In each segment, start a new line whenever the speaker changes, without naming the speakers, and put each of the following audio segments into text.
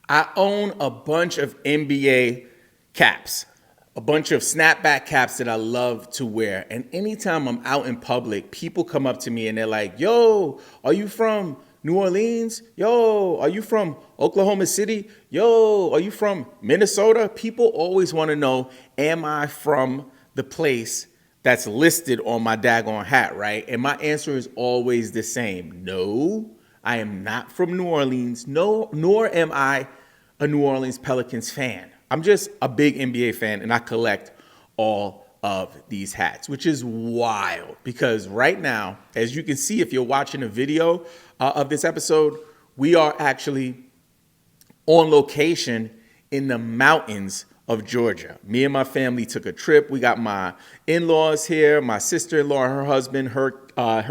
I own a bunch of NBA caps, a bunch of snapback caps that I love to wear. And anytime I'm out in public, people come up to me and they're like, yo, are you from New Orleans? Yo, are you from Oklahoma City? Yo, are you from Minnesota? People always want to know, am I from the place that's listed on my daggone hat, right? And my answer is always the same. No, I am not from New Orleans. No, nor am I a New Orleans Pelicans fan. I'm just a big NBA fan, and I collect all of these hats, which is wild because right now, as you can see, if you're watching a video of this episode, we are actually on location in the mountains of Georgia. Me and my family took a trip. We got my in-laws here, my sister-in-law, her husband, her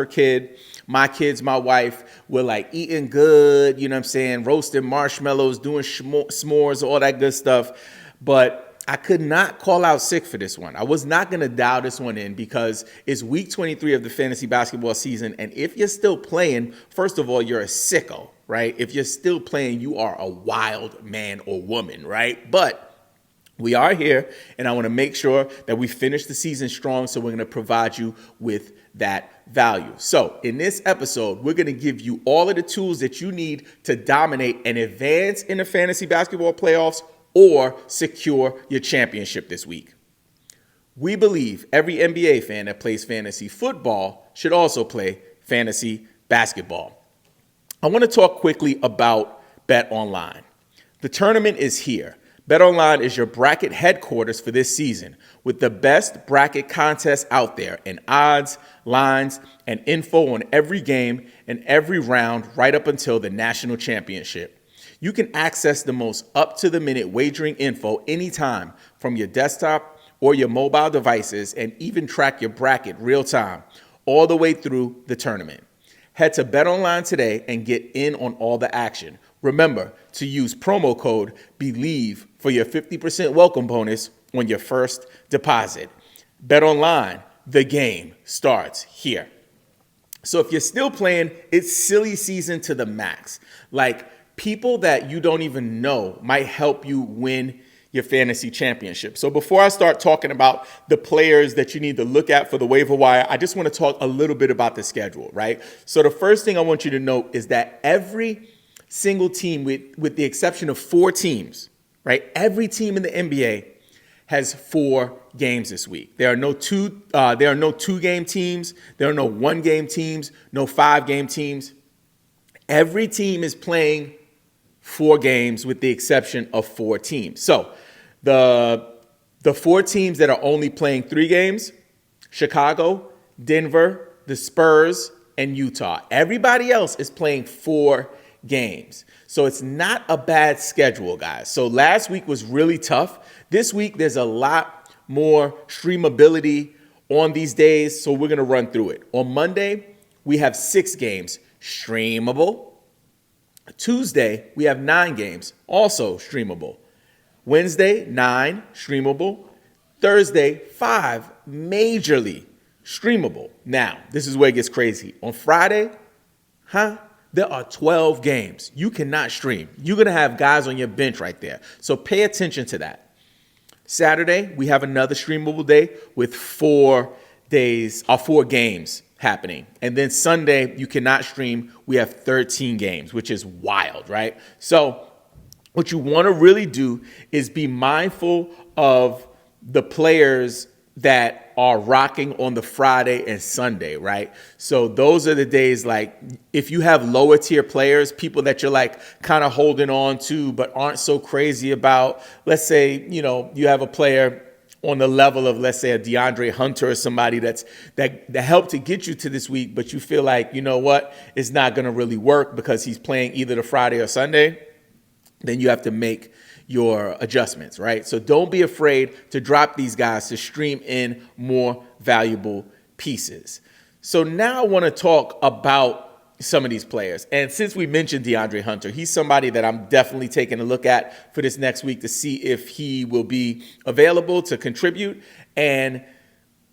kid, my kids, my wife. We're like eating good, you know what I'm saying, roasting marshmallows, doing s'mores, all that good stuff. But I could not call out sick for this one. I was not going to dial this one in because it's week 23 of the fantasy basketball season. And if you're still playing, first of all, you're a sicko, right? If you're still playing, you are a wild man or woman, right? But we are here, and I want to make sure that we finish the season strong, so we're going to provide you with that value. So in this episode, we're going to give you all of the tools that you need to dominate and advance in the fantasy basketball playoffs or secure your championship this week. We believe every NBA fan that plays fantasy football should also play fantasy basketball. I want to talk quickly about Bet Online. The tournament is here. BetOnline is your bracket headquarters for this season with the best bracket contests out there and odds, lines, and info on every game and every round right up until the national championship. You can access the most up-to-the-minute wagering info anytime from your desktop or your mobile devices and even track your bracket real time all the way through the tournament. Head to BetOnline today and get in on all the action. Remember to use promo code BELIEVE for your 50% welcome bonus on your first deposit. BetOnline, the game starts here. So if you're still playing, it's silly season to the max. Like, people that you don't even know might help you win your fantasy championship. So before I start talking about the players that you need to look at for the waiver wire, I just want to talk a little bit about the schedule, right? So the first thing I want you to know is that every single team, with the exception of 4 teams, right? Every team in the NBA has 4 games this week. There are no two-game teams. There are no 1-game teams, no 5-game teams. Every team is playing 4 games with the exception of 4 teams. So the 4 teams that are only playing 3 games, Chicago, Denver, the Spurs, and Utah. Everybody else is playing 4 games. So it's not a bad schedule, guys. So last week was really tough. This week, there's a lot more streamability on these days, so we're going to run through it. On Monday, we have 6 games streamable. Tuesday, we have 9 games, also streamable. Wednesday, 9 streamable. Thursday, 5 majorly streamable. Now, this is where it gets crazy. On Friday, there are 12 games. You cannot stream. You're going to have guys on your bench right there. So pay attention to that. Saturday, we have another streamable day with 4 games happening. And then Sunday, you cannot stream. We have 13 games, which is wild, right? So what you want to really do is be mindful of the players that are rocking on the Friday and Sunday, right? So those are the days, like, if you have lower tier players, people that you're like kind of holding on to but aren't so crazy about, let's say, you have a player on the level of, let's say, a DeAndre Hunter or somebody that helped to get you to this week, but you feel like, you know what, it's not going to really work because he's playing either the Friday or Sunday, then you have to make your adjustments, right? So don't be afraid to drop these guys to stream in more valuable pieces. So now I want to talk about some of these players. And since we mentioned DeAndre Hunter, he's somebody that I'm definitely taking a look at for this next week to see if he will be available to contribute. And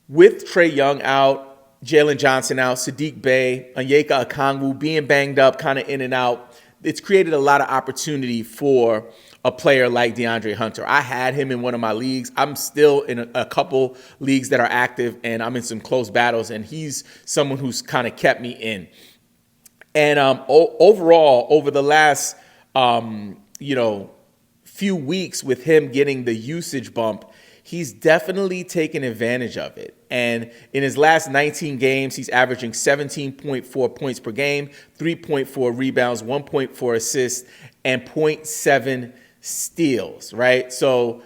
with Trae Young out, Jalen Johnson out, Sadiq Bey, Onyeka Okongwu being banged up, kind of in and out, it's created a lot of opportunity for a player like DeAndre Hunter. I had him in one of my leagues. I'm still in a couple leagues that are active, and I'm in some close battles, and he's someone who's kind of kept me in. And overall, over the last, few weeks with him getting the usage bump, he's definitely taken advantage of it. And in his last 19 games, he's averaging 17.4 points per game, 3.4 rebounds, 1.4 assists, and 0.7 steals, right? So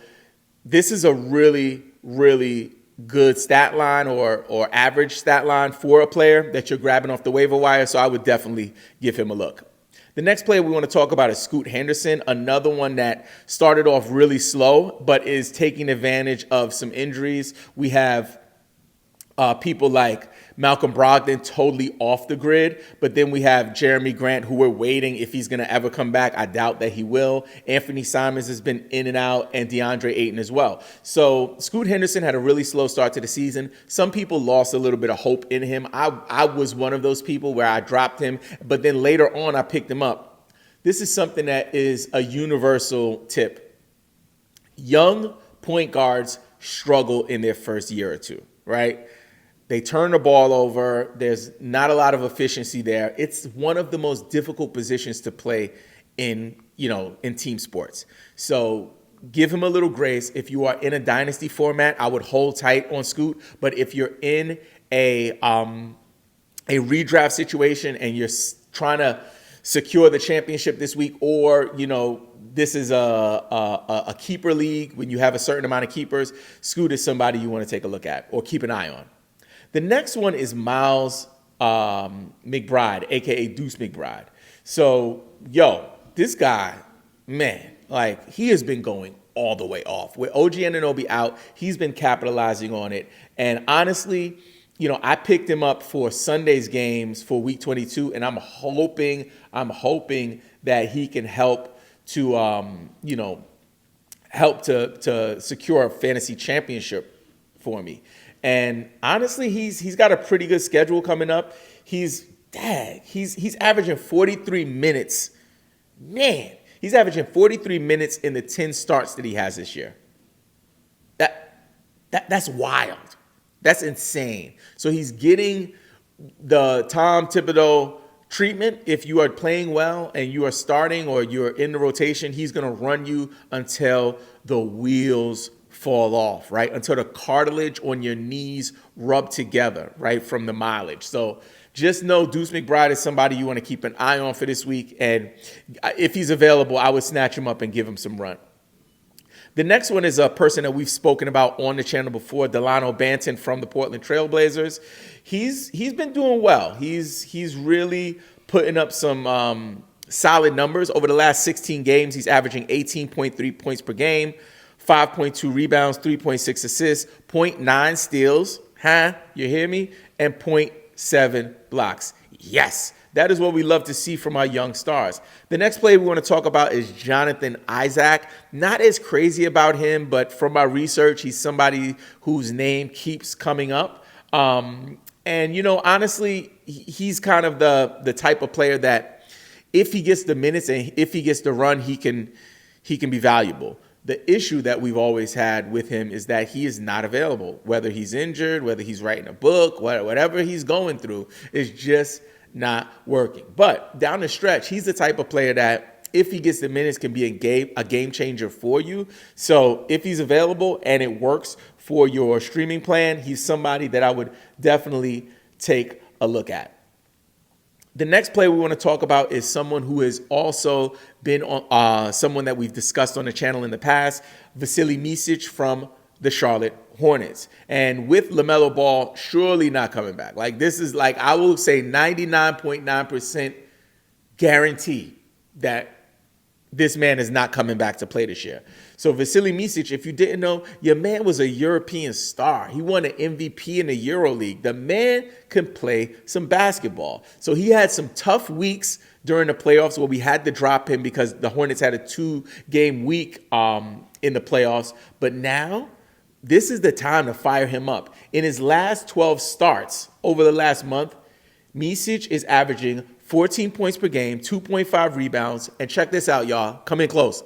this is a really, really good stat line or average stat line for a player that you're grabbing off the waiver wire. So I would definitely give him a look. The next player we want to talk about is Scoot Henderson, another one that started off really slow, but is taking advantage of some injuries. We have people like Malcolm Brogdon totally off the grid, but then we have Jeremy Grant, who we're waiting if he's going to ever come back. I doubt that he will. Anthony Simons has been in and out, and DeAndre Ayton as well. So Scoot Henderson had a really slow start to the season. Some people lost a little bit of hope in him. I was one of those people where I dropped him, but then later on I picked him up. This is something that is a universal tip. Young point guards struggle in their first year or two, right? They turn the ball over. There's not a lot of efficiency there. It's one of the most difficult positions to play in team sports. So give him a little grace. If you are in a dynasty format, I would hold tight on Scoot. But if you're in a redraft situation and you're trying to secure the championship this week, or this is a keeper league when you have a certain amount of keepers, Scoot is somebody you want to take a look at or keep an eye on. The next one is Miles McBride, a.k.a. Deuce McBride. So, this guy, man, he has been going all the way off. With OG Anunoby out, he's been capitalizing on it. And honestly, I picked him up for Sunday's games for Week 22, and I'm hoping that he can help to, help to secure a fantasy championship for me. And honestly, he's got a pretty good schedule coming up. He's averaging 43 minutes. Man, he's averaging 43 minutes in the 10 starts that he has this year. That's wild. That's insane. So he's getting the Tom Thibodeau treatment. If you are playing well and you are starting or you're in the rotation, he's going to run you until the wheels fall off, right? Until the cartilage on your knees rub together, right, from the mileage. So just know Deuce McBride is somebody you want to keep an eye on for this week. And if he's available, I would snatch him up and give him some run. The next one is a person that we've spoken about on the channel before, Delano Banton from the Portland Trail Blazers. He's been doing well. He's really putting up some solid numbers. Over the last 16 games, he's averaging 18.3 points per game, 5.2 rebounds, 3.6 assists, 0.9 steals, you hear me? And 0.7 blocks. Yes, that is what we love to see from our young stars. The next player we want to talk about is Jonathan Isaac. Not as crazy about him, but from my research, he's somebody whose name keeps coming up. And, honestly, he's kind of the type of player that if he gets the minutes and if he gets the run, he can be valuable. The issue that we've always had with him is that he is not available. Whether he's injured, whether he's writing a book, whatever he's going through is just not working. But down the stretch, he's the type of player that if he gets the minutes can be a game changer for you. So if he's available and it works for your streaming plan, he's somebody that I would definitely take a look at. The next player we want to talk about is someone who has also been someone that we've discussed on the channel in the past, Vasilij Micić from the Charlotte Hornets. And with LaMelo Ball surely not coming back. This is I will say 99.9% guarantee that this man is not coming back to play this year. So Vasilij Micić, if you didn't know, your man was a European star. He won an MVP in the EuroLeague. The man can play some basketball. So he had some tough weeks during the playoffs where we had to drop him because the Hornets had a 2-game week in the playoffs. But now, this is the time to fire him up. In his last 12 starts over the last month, Micić is averaging 14 points per game, 2.5 rebounds, and check this out, y'all. Come in close.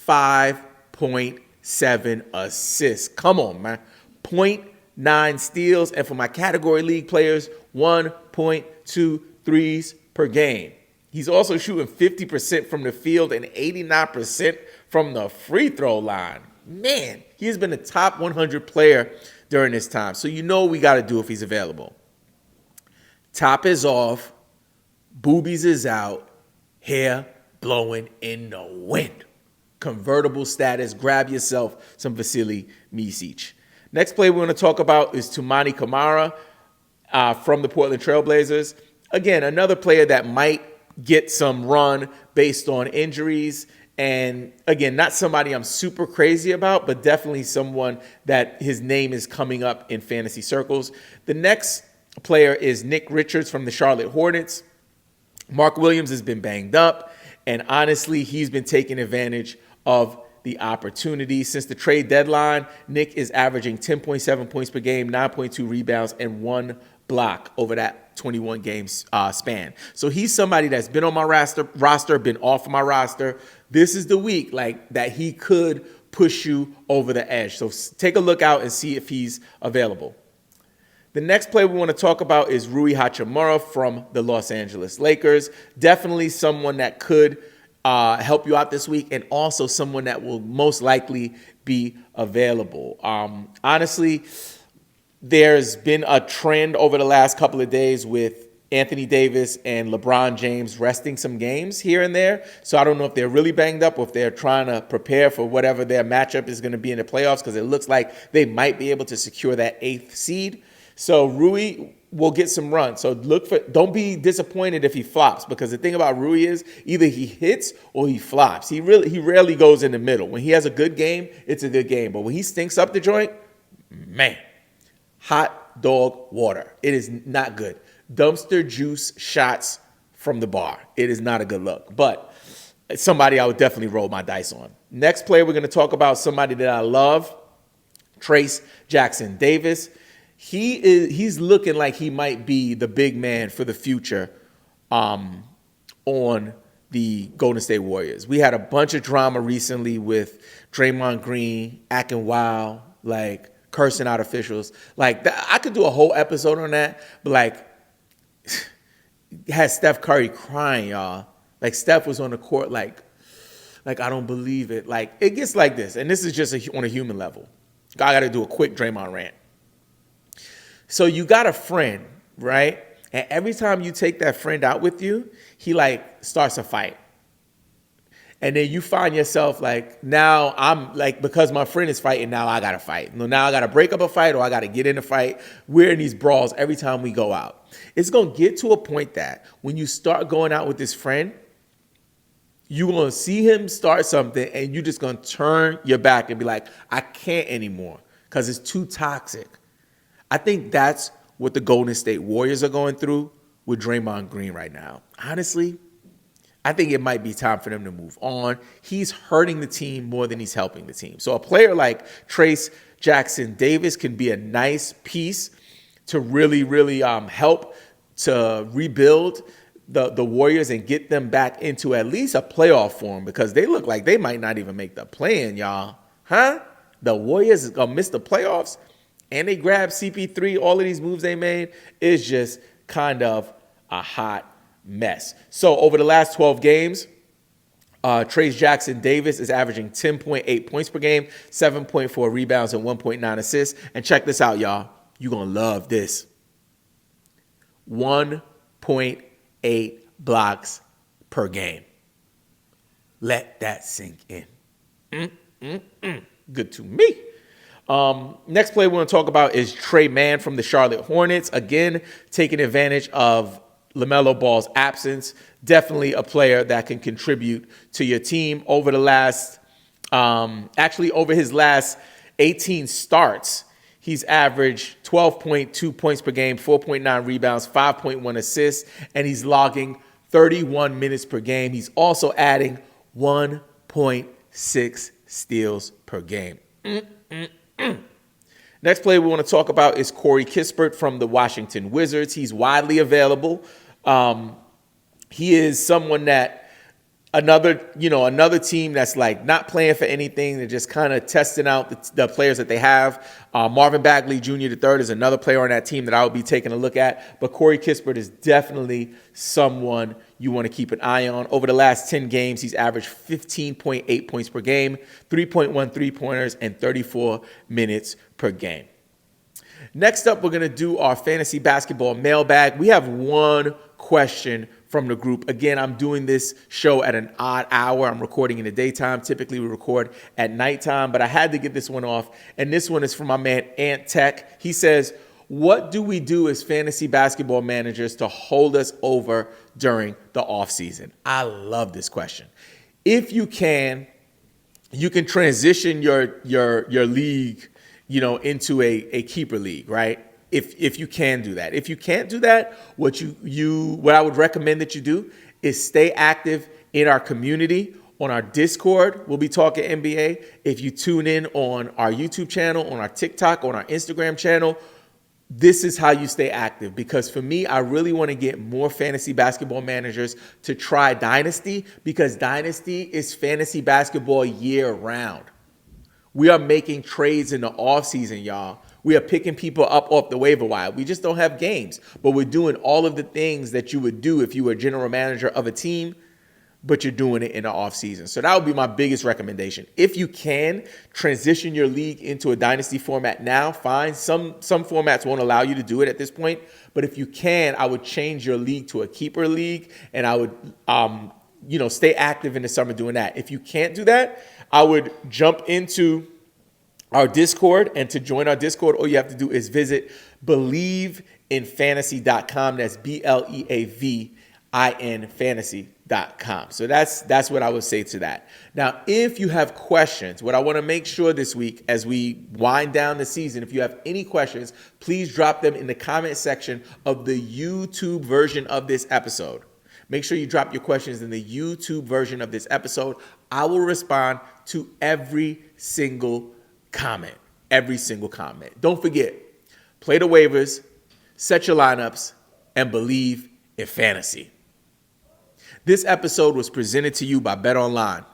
5.7 assists. Come on, man. 0.9 steals, and for my category league players, 1.2 threes per game. He's also shooting 50% from the field and 89% from the free throw line. Man, he has been a top 100 player during this time. So you know what we got to do if he's available. Top is off, boobies is out, hair blowing in the wind. Convertible status, grab yourself some Vasily Micic. Next player we're going to talk about is Toumani Camara from the Portland Trailblazers. Again, another player that might get some run based on injuries. And again, not somebody I'm super crazy about, but definitely someone that his name is coming up in fantasy circles. The next player is Nick Richards from the Charlotte Hornets. Mark Williams has been banged up, and honestly, he's been taking advantage of the opportunity. Since the trade deadline, Nick is averaging 10.7 points per game, 9.2 rebounds, and 1 block over that 21 games span. So he's somebody that's been on my roster, been off my roster. This is the week that he could push you over the edge. So take a look out and see if he's available. The next player we want to talk about is Rui Hachimura from the Los Angeles Lakers. Definitely someone that could help you out this week, and also someone that will most likely be available. Honestly, there's been a trend over the last couple of days with Anthony Davis and LeBron James resting some games here and there. So I don't know if they're really banged up or if they're trying to prepare for whatever their matchup is going to be in the playoffs, because it looks like they might be able to secure that 8th seed. So Rui will get some run. So don't be disappointed if he flops, because the thing about Rui is either he hits or he flops. He rarely goes in the middle. When he has a good game, it's a good game. But when he stinks up the joint, man, hot dog water. It is not good. Dumpster juice shots from the bar. It is not a good look. But it's somebody I would definitely roll my dice on. Next player we're going to talk about, somebody that I love, Trayce Jackson-Davis. He's looking like he might be the big man for the future on the Golden State Warriors. We had a bunch of drama recently with Draymond Green acting wild, cursing out officials. I could do a whole episode on that, but had Steph Curry crying, y'all. Steph was on the court I don't believe it. It gets like this, and this is just on a human level. I got to do a quick Draymond rant. So you got a friend, right? And every time you take that friend out with you, he starts a fight. And then you find yourself now I'm because my friend is fighting, now I got to fight. Now I got to break up a fight, or I got to get in a fight. We're in these brawls every time we go out. It's going to get to a point that when you start going out with this friend, you're going to see him start something, and you're just going to turn your back and be like, I can't anymore because it's too toxic. I think that's what the Golden State Warriors are going through with Draymond Green right now. Honestly, I think it might be time for them to move on. He's hurting the team more than he's helping the team. So a player like Trayce Jackson-Davis can be a nice piece to really, really help to rebuild the Warriors and get them back into at least a playoff form, because they look like they might not even make the play-in, y'all. Huh? The Warriors is going to miss the playoffs? And they grabbed CP3, all of these moves they made, is just kind of a hot mess. So over the last 12 games, Trayce Jackson-Davis is averaging 10.8 points per game, 7.4 rebounds, and 1.9 assists. And check this out, y'all. You're going to love this. 1.8 blocks per game. Let that sink in. Good to me. Next player we want to talk about is Trey Mann from the Charlotte Hornets. Again, taking advantage of LaMelo Ball's absence. Definitely a player that can contribute to your team. Over the last, over his last 18 starts, he's averaged 12.2 points per game, 4.9 rebounds, 5.1 assists, and he's logging 31 minutes per game. He's also adding 1.6 steals per game. Next player we want to talk about is Corey Kispert from the Washington Wizards. He's widely available. He is someone that another team that's like not playing for anything. They're just kind of testing out the players that they have. Marvin Bagley Jr. III is another player on that team that I would be taking a look at. But Corey Kispert is definitely someone you want to keep an eye on. Over the last 10 games, he's averaged 15.8 points per game, 3.1 3-pointers, and 34 minutes per game. Next up, we're going to do our fantasy basketball mailbag. We have one question from the group. Again, I'm doing this show at an odd hour. I'm recording in the daytime. Typically, we record at nighttime, but I had to get this one off. And this one is from my man, Ant Tech. He says, what do we do as fantasy basketball managers to hold us over during the offseason? I love this question. If you can transition your league, into a keeper league, right? If you can do that. If you can't do that, what I would recommend that you do is stay active in our community. On our Discord, we'll be talking NBA. If you tune in on our YouTube channel, on our TikTok, on our Instagram channel, this is how you stay active. Because for me, I really want to get more fantasy basketball managers to try Dynasty, because Dynasty is fantasy basketball year round. We are making trades in the offseason, y'all. We are picking people up off the waiver wire. We just don't have games, but we're doing all of the things that you would do if you were a general manager of a team, but you're doing it in the offseason. So that would be my biggest recommendation. If you can transition your league into a dynasty format now, fine. Some formats won't allow you to do it at this point, but if you can, I would change your league to a keeper league, and I would stay active in the summer doing that. If you can't do that, I would jump into our Discord, and to join our Discord, all you have to do is visit believeinfantasy.com. That's BLEAVIN fantasy.com. So that's what I would say to that. Now, if you have questions, what I want to make sure this week as we wind down the season, if you have any questions, please drop them in the comment section of the YouTube version of this episode. Make sure you drop your questions in the YouTube version of this episode. I will respond to every single comment. Don't forget, play the waivers, set your lineups, and believe in fantasy. This episode was presented to you by BetOnline.